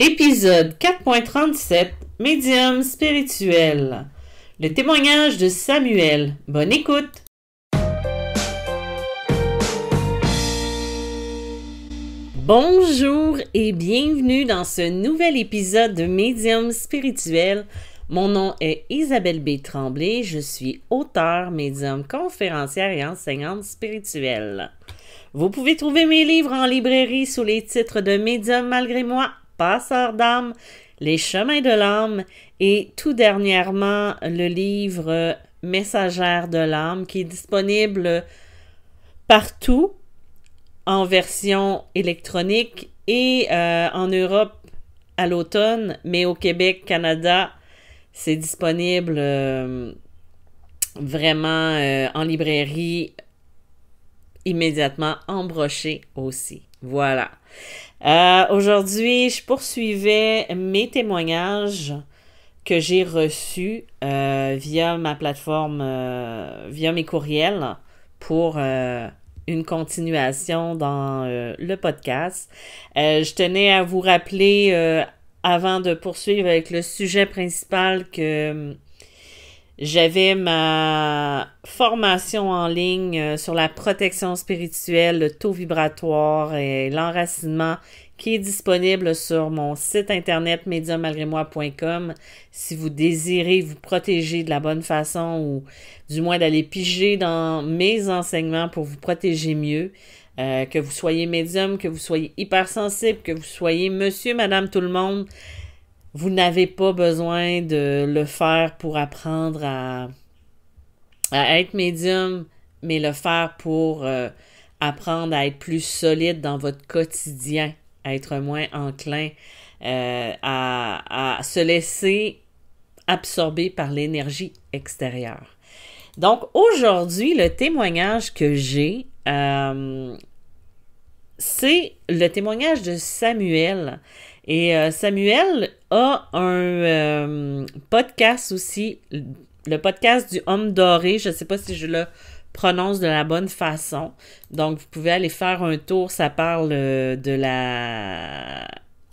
Épisode 4.37 Médium spirituel. Le témoignage de Samuel. Bonne écoute! Bonjour et bienvenue dans ce nouvel épisode de Médium spirituel. Mon nom est Isabelle B. Tremblay. Je suis auteure, médium, conférencière et enseignante spirituelle. Vous pouvez trouver mes livres en librairie sous les titres de Médium malgré moi, Passeur d'âme, Les chemins de l'âme et tout dernièrement le livre Messagère de l'âme qui est disponible partout en version électronique et en Europe à l'automne, mais au Québec, Canada, c'est disponible vraiment en librairie immédiatement embroché aussi. Voilà. Aujourd'hui, je poursuivais mes témoignages que j'ai reçus via ma plateforme, via mes courriels pour une continuation dans le podcast. Je tenais à vous rappeler, avant de poursuivre avec le sujet principal, que j'avais ma formation en ligne sur la protection spirituelle, le taux vibratoire et l'enracinement qui est disponible sur mon site internet mediummalgrémoi.com si vous désirez vous protéger de la bonne façon ou du moins d'aller piger dans mes enseignements pour vous protéger mieux. Que vous soyez médium, que vous soyez hypersensible, que vous soyez monsieur, madame, tout le monde. Vous n'avez pas besoin de le faire pour apprendre à être médium, mais le faire pour apprendre à être plus solide dans votre quotidien, à être moins enclin à se laisser absorber par l'énergie extérieure. Donc, aujourd'hui, le témoignage que j'ai, c'est le témoignage de Samuel. Et Samuel a un podcast aussi, le podcast du Homme Doré. Je ne sais pas si je le prononce de la bonne façon. Donc, vous pouvez aller faire un tour. Ça parle de la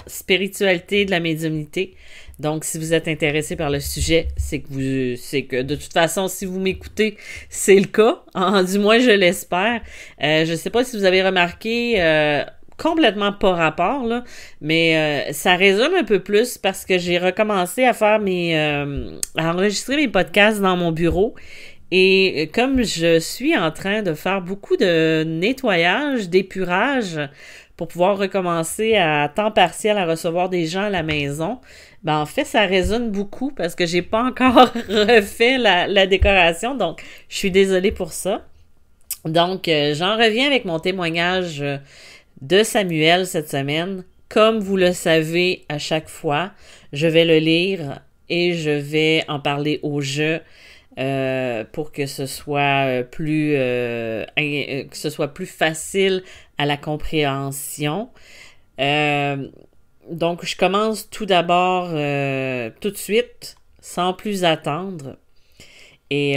spiritualité, de la médiumnité. Donc, si vous êtes intéressé par le sujet, c'est que de toute façon, si vous m'écoutez, c'est le cas. Du moins, je l'espère. Je ne sais pas si vous avez remarqué... complètement pas rapport, là, mais ça résume un peu plus parce que j'ai recommencé à faire à enregistrer mes podcasts dans mon bureau et comme je suis en train de faire beaucoup de nettoyage, d'épurage pour pouvoir recommencer à temps partiel à recevoir des gens à la maison, ben en fait, ça résonne beaucoup parce que j'ai pas encore refait la décoration, donc je suis désolée pour ça. Donc, j'en reviens avec mon témoignage de Samuel cette semaine. Comme vous le savez à chaque fois, je vais le lire et je vais en parler au jeu pour que ce soit plus facile à la compréhension. Donc, je commence tout d'abord tout de suite, sans plus attendre. Et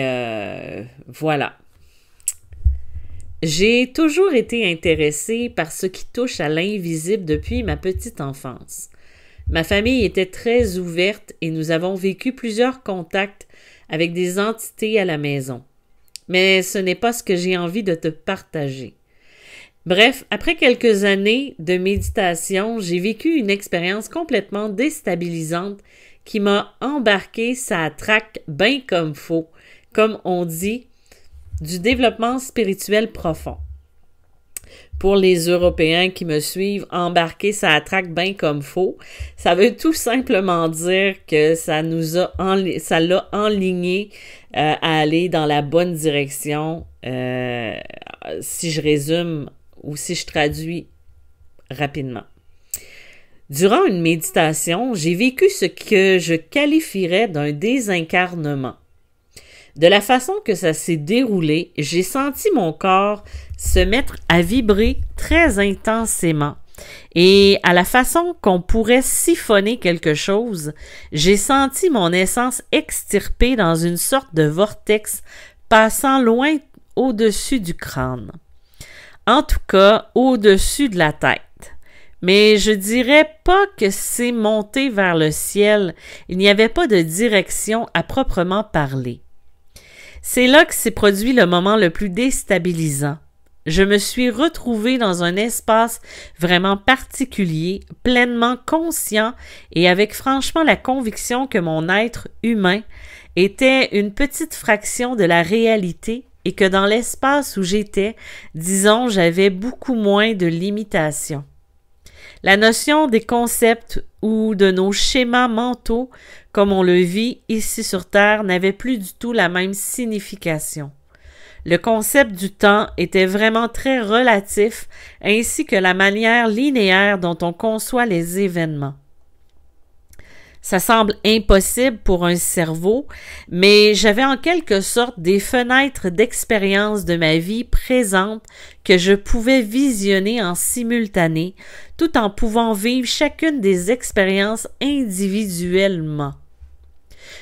voilà. J'ai toujours été intéressée par ce qui touche à l'invisible depuis ma petite enfance. Ma famille était très ouverte et nous avons vécu plusieurs contacts avec des entités à la maison. Mais ce n'est pas ce que j'ai envie de te partager. Bref, après quelques années de méditation, j'ai vécu une expérience complètement déstabilisante qui m'a embarqué sa traque bien comme faux, comme on dit, du développement spirituel profond. Pour les Européens qui me suivent, embarquer ça traque bien comme faux. Ça veut tout simplement dire que ça l'a enligné à aller dans la bonne direction. Si je résume ou si je traduis rapidement. Durant une méditation, j'ai vécu ce que je qualifierais d'un désincarnement. De la façon que ça s'est déroulé, j'ai senti mon corps se mettre à vibrer très intensément. Et à la façon qu'on pourrait siphonner quelque chose, j'ai senti mon essence extirpée dans une sorte de vortex passant loin au-dessus du crâne. En tout cas, au-dessus de la tête. Mais je dirais pas que c'est monté vers le ciel. Il n'y avait pas de direction à proprement parler. C'est là que s'est produit le moment le plus déstabilisant. Je me suis retrouvée dans un espace vraiment particulier, pleinement conscient et avec franchement la conviction que mon être humain était une petite fraction de la réalité et que dans l'espace où j'étais, disons, j'avais beaucoup moins de limitations. La notion des concepts ou de nos schémas mentaux, comme on le vit ici sur Terre, n'avait plus du tout la même signification. Le concept du temps était vraiment très relatif, ainsi que la manière linéaire dont on conçoit les événements. Ça semble impossible pour un cerveau, mais j'avais en quelque sorte des fenêtres d'expérience de ma vie présente que je pouvais visionner en simultané, tout en pouvant vivre chacune des expériences individuellement.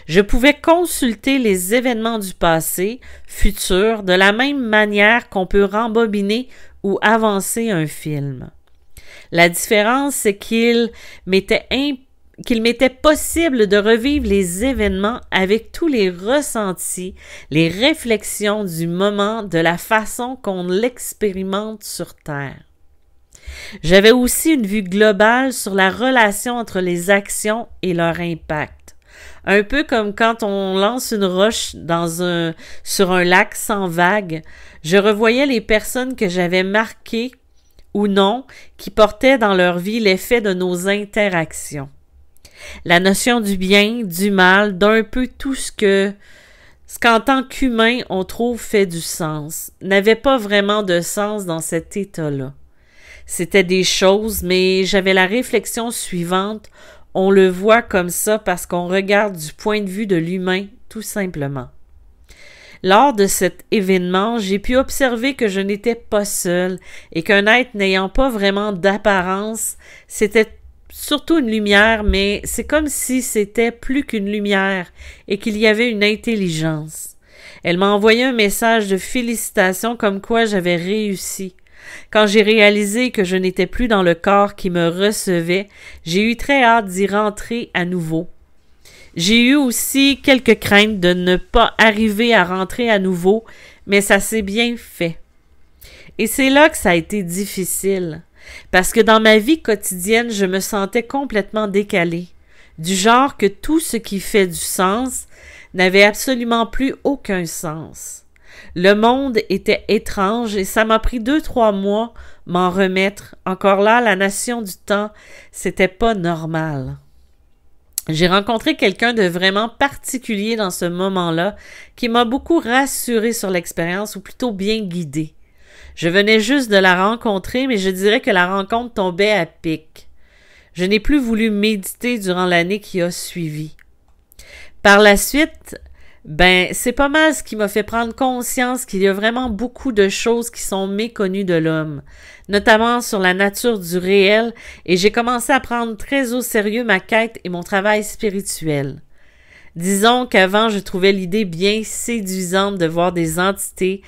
Je pouvais consulter les événements du passé, futur, de la même manière qu'on peut rembobiner ou avancer un film. La différence, c'est qu'il m'était possible de revivre les événements avec tous les ressentis, les réflexions du moment de la façon qu'on l'expérimente sur Terre. J'avais aussi une vue globale sur la relation entre les actions et leur impact. Un peu comme quand on lance une roche sur un lac sans vagues, je revoyais les personnes que j'avais marquées ou non qui portaient dans leur vie l'effet de nos interactions. La notion du bien, du mal, d'un peu tout ce qu'en tant qu'humain on trouve fait du sens, n'avait pas vraiment de sens dans cet état-là. C'était des choses, mais j'avais la réflexion suivante. On le voit comme ça parce qu'on regarde du point de vue de l'humain, tout simplement. Lors de cet événement, j'ai pu observer que je n'étais pas seule et qu'un être n'ayant pas vraiment d'apparence, c'était surtout une lumière, mais c'est comme si c'était plus qu'une lumière et qu'il y avait une intelligence. Elle m'a envoyé un message de félicitations comme quoi j'avais réussi. Quand j'ai réalisé que je n'étais plus dans le corps qui me recevait, j'ai eu très hâte d'y rentrer à nouveau. J'ai eu aussi quelques craintes de ne pas arriver à rentrer à nouveau, mais ça s'est bien fait. Et c'est là que ça a été difficile, parce que dans ma vie quotidienne, je me sentais complètement décalée, du genre que tout ce qui fait du sens n'avait absolument plus aucun sens. Le monde était étrange et ça m'a pris 2-3 mois m'en remettre. Encore là, la notion du temps, c'était pas normal. J'ai rencontré quelqu'un de vraiment particulier dans ce moment-là qui m'a beaucoup rassuré sur l'expérience ou plutôt bien guidé. Je venais juste de la rencontrer, mais je dirais que la rencontre tombait à pic. Je n'ai plus voulu méditer durant l'année qui a suivi. Par la suite, c'est pas mal ce qui m'a fait prendre conscience qu'il y a vraiment beaucoup de choses qui sont méconnues de l'homme, notamment sur la nature du réel, et j'ai commencé à prendre très au sérieux ma quête et mon travail spirituel. Disons qu'avant, je trouvais l'idée bien séduisante de voir des entités,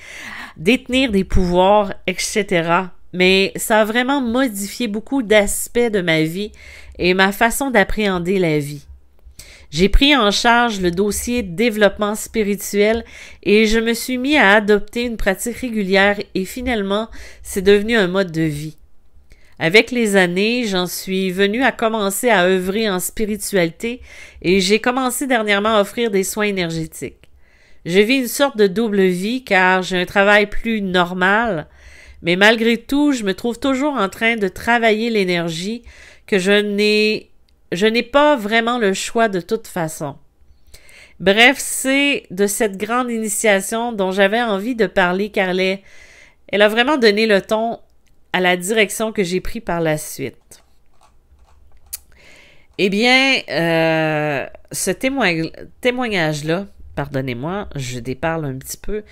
détenir des pouvoirs, etc., mais ça a vraiment modifié beaucoup d'aspects de ma vie et ma façon d'appréhender la vie. J'ai pris en charge le dossier développement spirituel et je me suis mis à adopter une pratique régulière et finalement, c'est devenu un mode de vie. Avec les années, j'en suis venue à commencer à œuvrer en spiritualité et j'ai commencé dernièrement à offrir des soins énergétiques. Je vis une sorte de double vie car j'ai un travail plus normal, mais malgré tout, je me trouve toujours en train de travailler l'énergie que je n'ai pas vraiment le choix de toute façon. Bref, c'est de cette grande initiation dont j'avais envie de parler car elle a vraiment donné le ton à la direction que j'ai pris par la suite. Eh bien, ce témoignage-là, pardonnez-moi, je déparle un petit peu,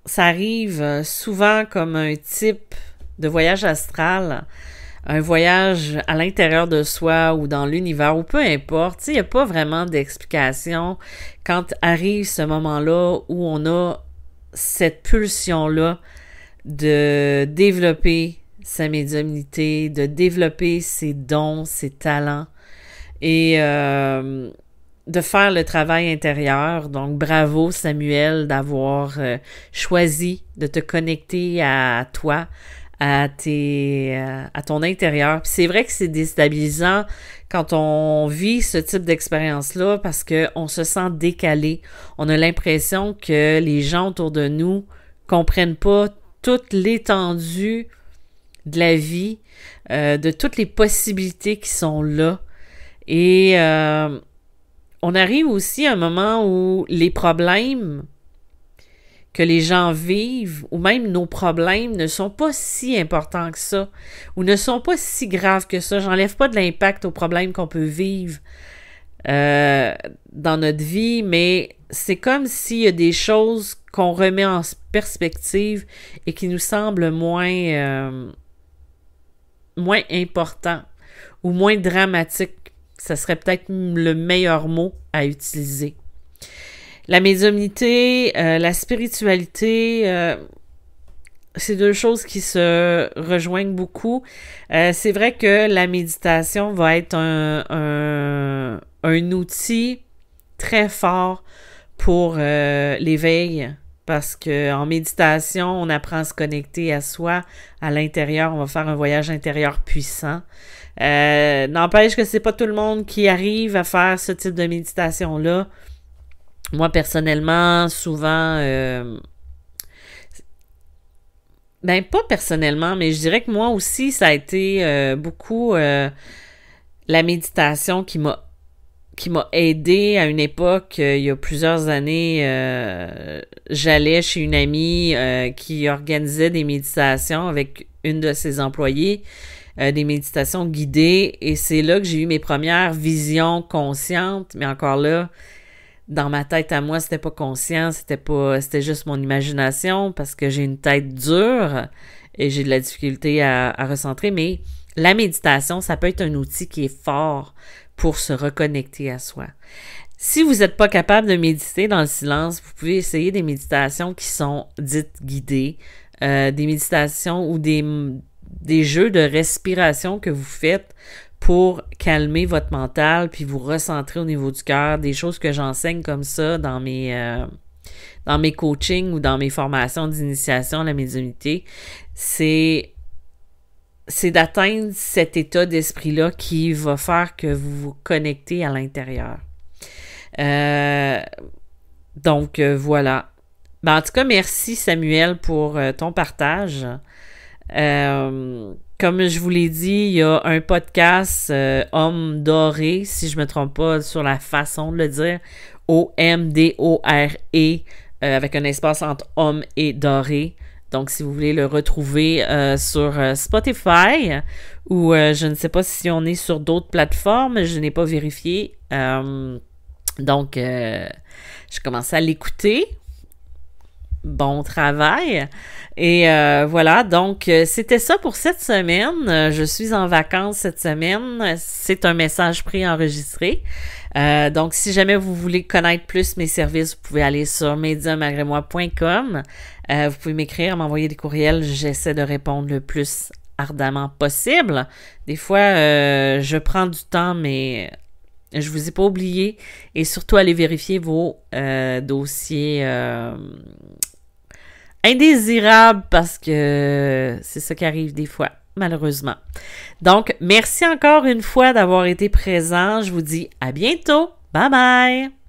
ça arrive souvent comme un type de voyage astral, un voyage à l'intérieur de soi ou dans l'univers ou peu importe. Il n'y a pas vraiment d'explication quand arrive ce moment-là où on a cette pulsion-là de développer sa médiumnité, de développer ses dons, ses talents et de faire le travail intérieur. Donc, bravo Samuel d'avoir choisi de te connecter à toi, à ton intérieur. Puis c'est vrai que c'est déstabilisant quand on vit ce type d'expérience-là parce qu'on se sent décalé. On a l'impression que les gens autour de nous comprennent pas toute l'étendue de la vie, de toutes les possibilités qui sont là. Et on arrive aussi à un moment où les problèmes que les gens vivent, ou même nos problèmes, ne sont pas si importants que ça, ou ne sont pas si graves que ça. J'enlève pas de l'impact aux problèmes qu'on peut vivre dans notre vie, mais c'est comme s'il y a des choses qu'on remet en perspective et qui nous semblent moins importants ou moins dramatiques. Ça serait peut-être le meilleur mot à utiliser. La médiumnité, la spiritualité, c'est deux choses qui se rejoignent beaucoup. C'est vrai que la méditation va être un outil très fort pour l'éveil, parce qu'en méditation, on apprend à se connecter à soi, à l'intérieur. On va faire un voyage intérieur puissant. N'empêche que c'est pas tout le monde qui arrive à faire ce type de méditation-là. Moi, personnellement, souvent, pas personnellement, mais je dirais que moi aussi, ça a été beaucoup la méditation qui m'a aidé à une époque, il y a plusieurs années, j'allais chez une amie qui organisait des méditations avec une de ses employées, des méditations guidées, et c'est là que j'ai eu mes premières visions conscientes, mais encore là, dans ma tête à moi, c'était pas conscient, c'était juste mon imagination, parce que j'ai une tête dure et j'ai de la difficulté à recentrer, mais la méditation, ça peut être un outil qui est fort pour se reconnecter à soi. Si vous n'êtes pas capable de méditer dans le silence, vous pouvez essayer des méditations qui sont dites guidées, des méditations ou des jeux de respiration que vous faites pour calmer votre mental puis vous recentrer au niveau du cœur, des choses que j'enseigne comme ça dans mes coachings ou dans mes formations d'initiation à la médiumnité. C'est d'atteindre cet état d'esprit-là qui va faire que vous vous connectez à l'intérieur. Donc, voilà. Ben, en tout cas, merci Samuel pour ton partage. Comme je vous l'ai dit, il y a un podcast Homme Doré, si je ne me trompe pas sur la façon de le dire, O-M-D-O-R-E, avec un espace entre homme et doré. Donc, si vous voulez le retrouver sur Spotify ou je ne sais pas si on est sur d'autres plateformes, je n'ai pas vérifié. Donc, je commençais à l'écouter. Bon travail. Et voilà, donc c'était ça pour cette semaine. Je suis en vacances cette semaine. C'est un message préenregistré. Donc, si jamais vous voulez connaître plus mes services, vous pouvez aller sur mediumagrémoi.com. Vous pouvez m'écrire, m'envoyer des courriels. J'essaie de répondre le plus ardemment possible. Des fois, je prends du temps, mais je vous ai pas oublié. Et surtout, allez vérifier vos dossiers indésirables parce que c'est ça qui arrive des fois, malheureusement. Donc, merci encore une fois d'avoir été présent. Je vous dis à bientôt. Bye bye!